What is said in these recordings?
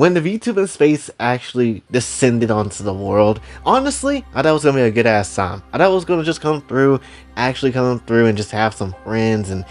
When the VTubing space actually descended onto the world, honestly, I thought it was gonna be a good ass time. I thought it was gonna just actually come through and just have some friends and,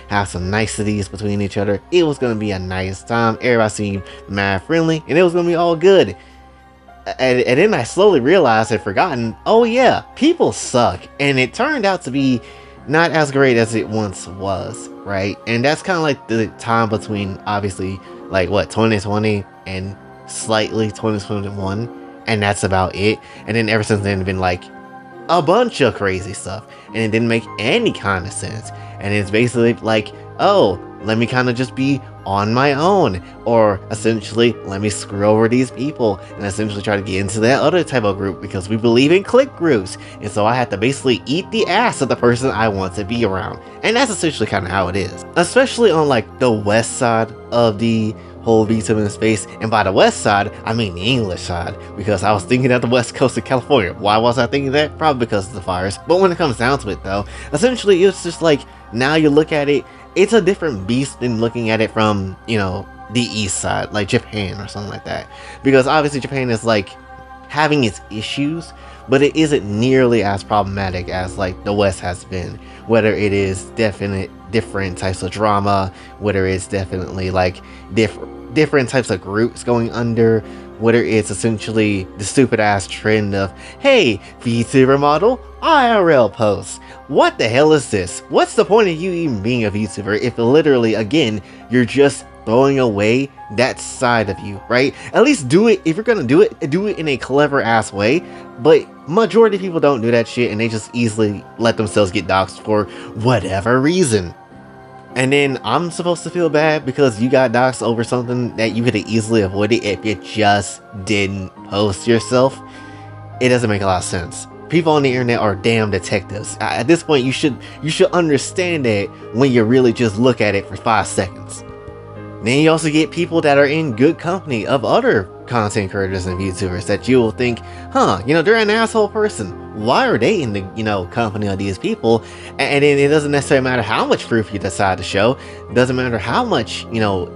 have some niceties between each other. It was gonna be a nice time. Everybody seemed mad friendly and it was gonna be all good. And then I slowly realized I'd forgotten, oh yeah, people suck. And it turned out to be not as great as it once was, right? And that's kind of like the time between, obviously, like what, 2020 and slightly 2021, and that's about it. And then ever since then, it's been like a bunch of crazy stuff, and it didn't make any kind of sense. And it's basically like, oh, let me kind of just be on my own, or essentially let me screw over these people and essentially try to get into that other type of group because we believe in clique groups. And so I have to basically eat the ass of the person I want to be around, and that's essentially kind of how it is, especially on like the west side of the whole VTubing space. And by the west side, I mean the English side, because I was thinking at the west coast of California. Why was I thinking that? Probably because of the fires. But when it comes down to it though, essentially it's just like, now you look at it, it's a different beast than looking at it from, the east side, like Japan or something like that. Because obviously Japan is like having its issues, but it isn't nearly as problematic as like the west has been. Whether it is different types of drama, whether it's definitely like different types of groups going under, whether it's essentially the stupid ass trend of, hey, VTuber model, IRL posts. What the hell is this? What's the point of you even being a VTuber if literally, again, you're just throwing away that side of you, right? At least do it. If you're gonna do it in a clever ass way. But majority of people don't do that shit, and they just easily let themselves get doxxed for whatever reason. And then I'm supposed to feel bad because you got doxxed over something that you could have easily avoided if you just didn't post yourself. It doesn't make a lot of sense. People on the internet are damn detectives. At this point, you should understand that when you really just look at it for 5 seconds. Then you also get people that are in good company of other content creators and VTubers that you will think, they're an asshole person. Why are they in the, company of these people? And then it doesn't necessarily matter how much proof you decide to show. It doesn't matter how much,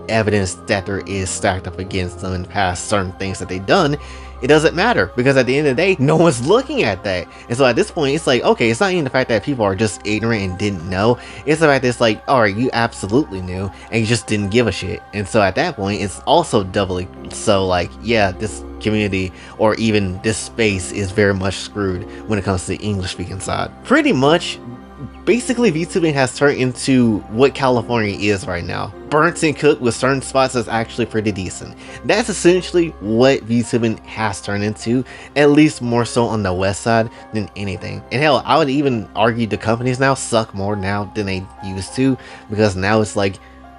evidence that there is stacked up against them in past certain things that they've done. It doesn't matter, because at the end of the day, no one's looking at that. And so at this point, it's like, okay, it's not even the fact that people are just ignorant and didn't know. It's the fact that it's like, alright, you absolutely knew and you just didn't give a shit. And so at that point, it's also doubly so like, yeah, this community or even this space is very much screwed when it comes to the English speaking side. Pretty much, basically VTubing has turned into what California is right now. Burnt and cooked with certain spots that's actually pretty decent. That's essentially what VTubing has turned into, at least more so on the west side than anything. And hell, I would even argue the companies now suck more now than they used to, because now it's like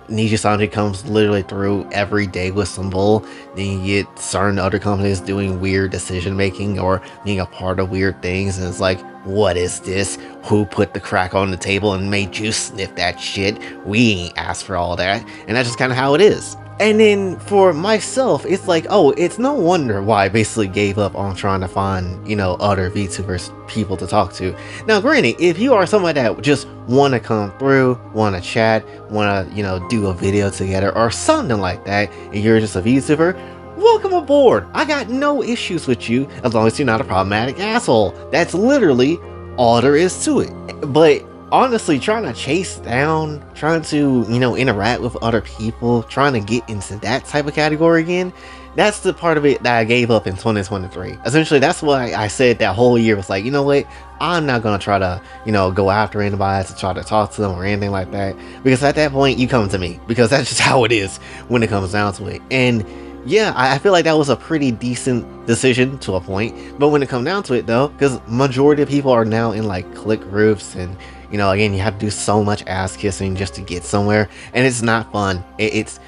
Ninja Sanji comes literally through every day with some bull. Then you get certain other companies doing weird decision making or being a part of weird things, and it's like, what is this? Who put the crack on the table and made you sniff that shit? We ain't asked for all that. And that's just kind of how it is. And then for myself, it's like, oh, it's no wonder why I basically gave up on trying to find, other VTubers, people to talk to. Now, granted, if you are somebody that just want to come through, want to chat, want to, do a video together or something like that, and you're just a VTuber, welcome aboard. I got no issues with you as long as you're not a problematic asshole. That's literally all there is to it. But honestly, trying to chase down, trying to, interact with other people, trying to get into that type of category again, that's the part of it that I gave up in 2023. Essentially, that's why I said that whole year was like, you know what? I'm not going to try to, go after anybody to try to talk to them or anything like that. Because at that point, you come to me. Because that's just how it is when it comes down to it. And yeah, I feel like that was a pretty decent decision to a point. But when it comes down to it though, because majority of people are now in like clique groups, and again, you have to do so much ass kissing just to get somewhere, and it's not fun. It's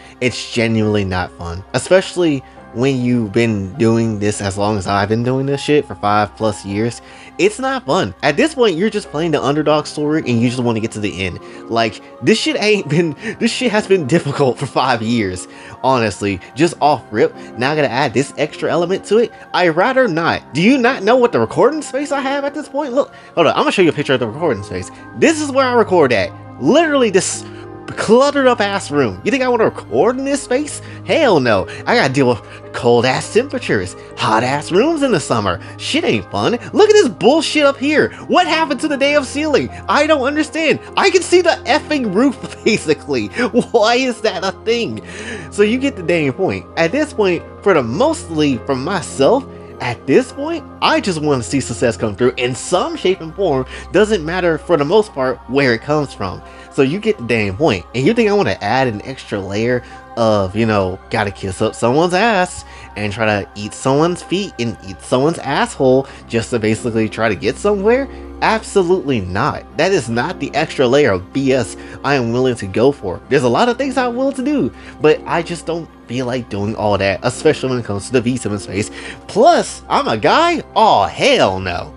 genuinely not fun, especially when you've been doing this as long as I've been doing this shit for 5+ years. It's not fun. At this point, you're just playing the underdog story and you just want to get to the end. Like, this shit has been difficult for 5 years, honestly, just off rip. Now I gotta add this extra element to it. I'd rather not. Do you not know what the recording space I have at this point? Look, hold on, I'm gonna show you a picture of the recording space. This is where I record at. Literally this cluttered up ass room. You think I want to record in this space? Hell no. I gotta deal with cold ass temperatures, hot ass rooms in the summer. Shit ain't fun. Look at this bullshit up here. What happened to the damn ceiling? I don't understand. I can see the effing roof basically. Why is that a thing? So you get the dang point. At this point, mostly from myself, at this point, I just want to see success come through in some shape and form. Doesn't matter for the most part where it comes from. So you get the damn point. And you think I want to add an extra layer of, gotta kiss up someone's ass and try to eat someone's feet and eat someone's asshole just to basically try to get somewhere? Absolutely not. That is not the extra layer of BS I am willing to go for. There's a lot of things I'm willing to do, but I just don't feel like doing all that, especially when it comes to the VTubing space. Plus, I'm a guy? Oh, hell no.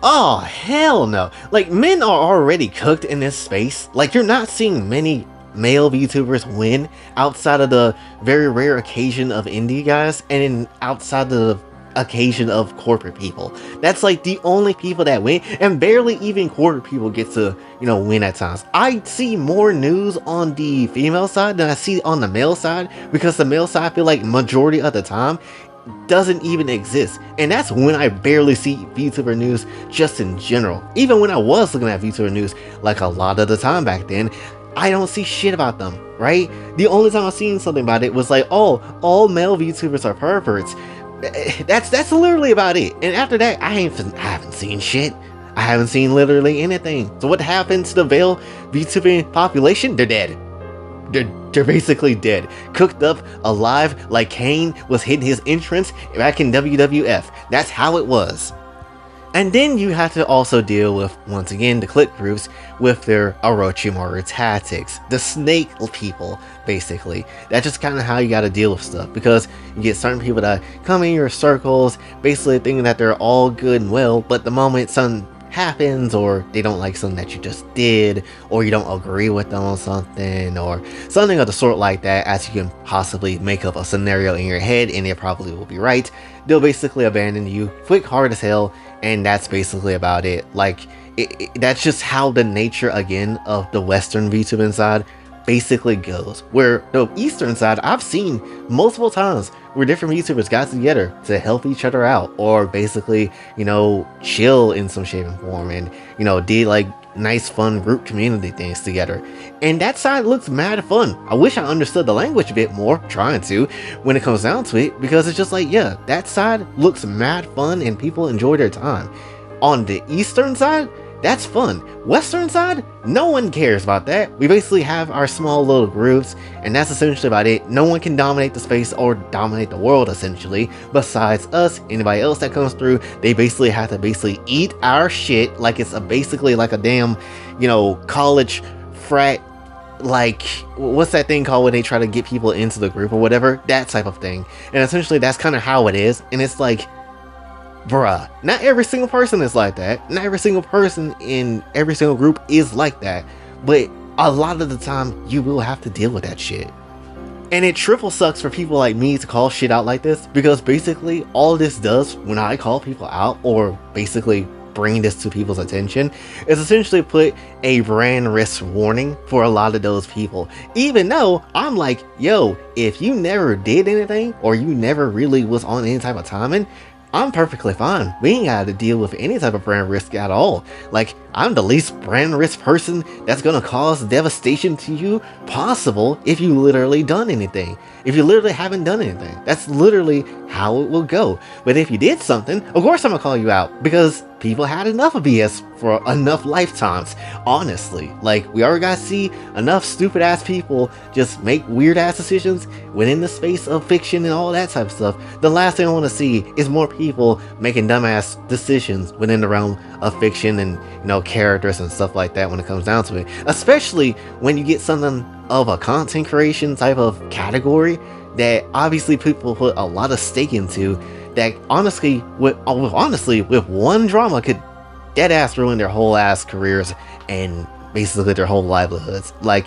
Oh, hell no. Like, men are already cooked in this space. Like, you're not seeing many male VTubers win outside of the very rare occasion of indie guys and outside the occasion of corporate people. That's like the only people that win, and barely even corporate people get to, win at times. I see more news on the female side than I see on the male side, because the male side, I feel like majority of the time doesn't even exist, and that's when I barely see VTuber news just in general. Even when I was looking at VTuber news, like a lot of the time back then, I don't see shit about them, right? The only time I've seen something about it was like, oh, all male VTubers are perverts. That's literally about it. And after that, I haven't seen shit. I haven't seen literally anything. So what happened to the male VTubing population? They're dead. They're basically dead. Cooked up, alive, like Kane was hitting his entrance back in WWF. That's how it was. And then you have to also deal with, once again, the click groups with their Orochimaru tactics. The snake people, basically. That's just kind of how you got to deal with stuff. Because you get certain people that come in your circles, basically thinking that they're all good and well, but the moment something happens, or they don't like something that you just did, or you don't agree with them on something, or something of the sort like that, as you can possibly make up a scenario in your head, and it probably will be right, they'll basically abandon you quick, hard as hell. And that's basically about it. Like, that's just how the nature, again, of the Western VTubing side basically goes. Where the Eastern side, I've seen multiple times where different VTubers got together to help each other out, or basically, chill in some shape and form, and, did like nice fun group community things together. And that side looks mad fun. I wish I understood the language a bit more, trying to, when it comes down to it, because it's just like, yeah, that side looks mad fun and people enjoy their time. On the Eastern side, that's fun. Western side, no one cares about that. We basically have our small little groups, and that's essentially about it. No one can dominate the space or dominate the world, essentially. Besides us, anybody else that comes through, they basically have to eat our shit like it's basically like a damn, college frat, like, what's that thing called when they try to get people into the group or whatever? That type of thing. And essentially, that's kind of how it is. And it's like, bruh, not every single person is like that. Not every single person in every single group is like that. But a lot of the time, you will have to deal with that shit. And it triple sucks for people like me to call shit out like this, because basically all this does when I call people out, or basically bring this to people's attention, is essentially put a brand risk warning for a lot of those people. Even though I'm like, yo, if you never did anything, or you never really was on any type of timing, I'm perfectly fine. We ain't got to deal with any type of brand risk at all. Like, I'm the least brand risk person that's gonna cause devastation to you possible if you literally done anything. If you literally haven't done anything. That's literally how it will go. But if you did something, of course I'm gonna call you out, because people had enough of BS for enough lifetimes, honestly. Like, we already gotta see enough stupid ass people just make weird ass decisions within the space of fiction and all that type of stuff. The last thing I want to see is more people making dumbass decisions within the realm of fiction and, characters and stuff like that when it comes down to it. Especially when you get something of a content creation type of category that obviously people put a lot of stake into, that honestly, with one drama could dead ass ruin their whole ass careers and basically their whole livelihoods. Like,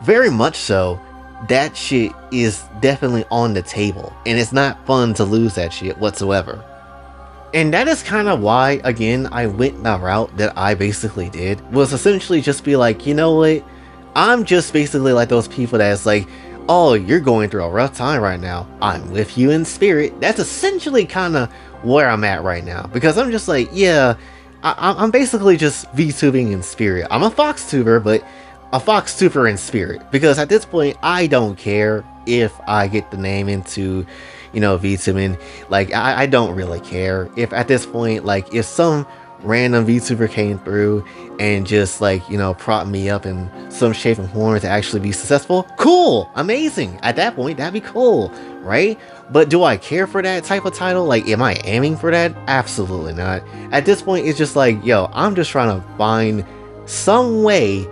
very much so. That shit is definitely on the table, and it's not fun to lose that shit whatsoever. And that is kind of why, again, I went the route that I basically did, was essentially just be like, you know what, I'm just basically like those people that's like, oh, you're going through a rough time right now. I'm with you in spirit. That's essentially kind of where I'm at right now. Because I'm just like, yeah, I'm basically just VTubing in spirit. I'm a FoxTuber, but a FoxTuber in spirit. Because at this point, I don't care if I get the name into, you know, VTubing. Like, I don't really care. If at this point, like, if some random VTuber came through and just like, you know, prop me up in some shape and form to actually be successful, cool, amazing. At that point, that'd be cool, right? But do I care for that type of title? Like, am I aiming for that? Absolutely not. At this point, it's just like, yo, I'm just trying to find some way,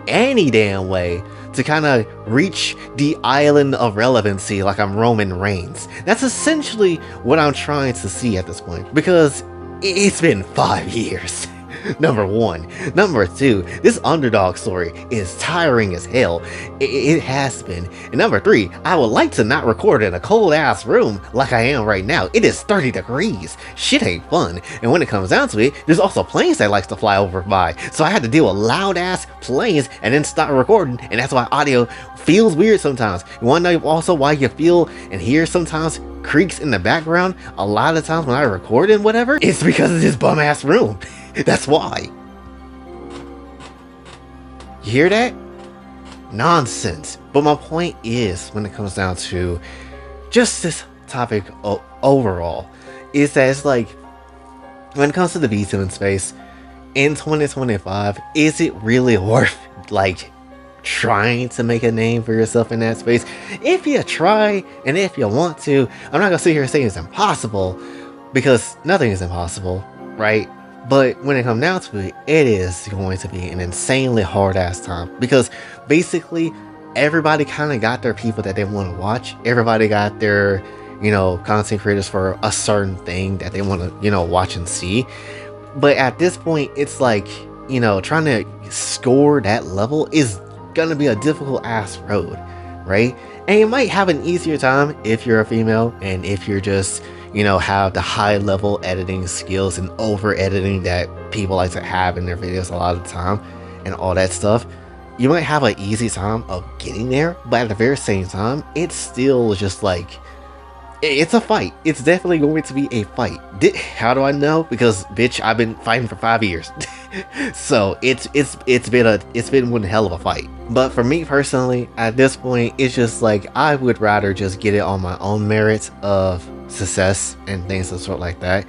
any damn way, to kind of reach the island of relevancy like I'm Roman Reigns. That's essentially what I'm trying to see at this point, because it's been 5 years. Number one. Number two, this underdog story is tiring as hell. It has been. And number three, I would like to not record in a cold ass room like I am right now. It is 30 degrees. Shit ain't fun. And when it comes down to it, there's also planes that likes to fly over by. So I had to deal with loud ass planes and then stop recording. And that's why audio feels weird sometimes. You wanna know also why you feel and hear sometimes creaks in the background a lot of times when I record and whatever? It's because of this bum ass room. That's why. You hear that? Nonsense. But my point is, when it comes down to just this topic overall, is that it's like, when it comes to the VTubing space, in 2025, is it really worth, like, trying to make a name for yourself in that space? If you try, and if you want to, I'm not gonna sit here and say it's impossible, because nothing is impossible, right? But when it comes down to it, it is going to be an insanely hard ass time, because basically everybody kind of got their people that they want to watch. Everybody got their, you know, content creators for a certain thing that they want to, you know, watch and see. But at this point, it's like, you know, trying to score that level is gonna be a difficult ass road, right? And you might have an easier time if you're a female and if you're just, you know, have the high level editing skills and over editing that people like to have in their videos a lot of the time and all that stuff. You might have an easy time of getting there, but at the very same time, it's still just like, it's a fight. It's definitely going to be a fight. How do I know? Because bitch, I've been fighting for 5 years. So it's been one hell of a fight. But for me personally, at this point, it's just like, I would rather just get it on my own merit of success and things of sort like that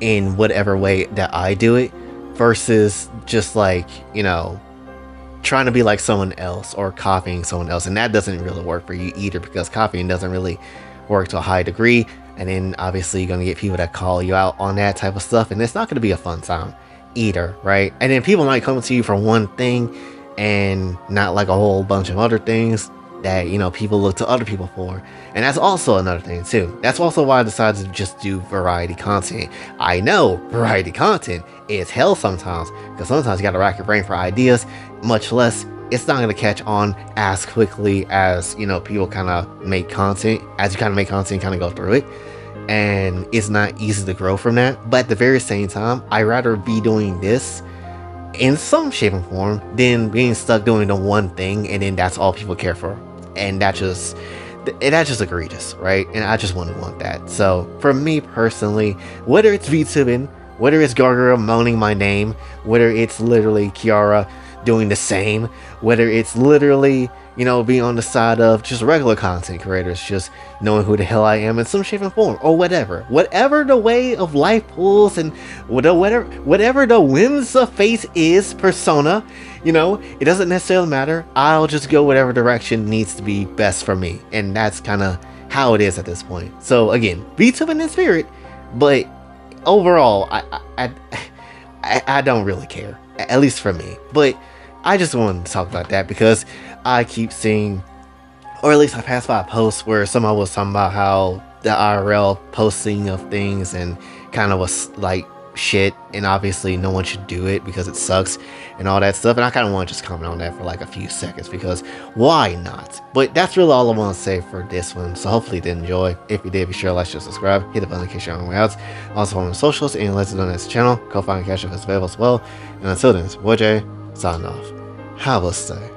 in whatever way that I do it, versus just like, you know, trying to be like someone else or copying someone else. And that doesn't really work for you either, because copying doesn't really work to a high degree. And then obviously you're gonna get people that call you out on that type of stuff, and it's not gonna be a fun time either, right? And then people might come to you for one thing and not like a whole bunch of other things that, you know, people look to other people for. And that's also another thing too. That's also why I decided to just do variety content. I know variety content is hell sometimes, because sometimes you gotta rack your brain for ideas, much less it's not going to catch on as quickly as, you know, people kind of make content. As you kind of make content, kind of go through it, and it's not easy to grow from that. But at the very same time, I'd rather be doing this in some shape and form than being stuck doing the one thing and then that's all people care for. And that's just egregious, right? And I just wouldn't want that. So for me personally, whether it's VTubing, whether it's Gargoyle moaning my name, whether it's literally Kiara doing the same, whether it's literally, you know, being on the side of just regular content creators, just knowing who the hell I am in some shape and form, or whatever the way of life pulls, and whatever the whims of fate is, persona, you know, it doesn't necessarily matter. I'll just go whatever direction needs to be best for me, and that's kind of how it is at this point. So again, VTubing in spirit, but overall, I don't really care, at least for me. But I just wanted to talk about that because I keep seeing, or at least I passed by posts where someone was talking about how the IRL posting of things and kind of was like shit, and obviously no one should do it because it sucks and all that stuff. And I kind of want to just comment on that for like a few seconds, because why not? But that's really all I want to say for this one. So hopefully you did enjoy. If you did, be sure to like, share, subscribe, hit the button in case you're on the way out. Also on the socials and let's know this channel. Kofi and Cash App is available as well. And until then, it's boy Jay, signing off. Have a stay.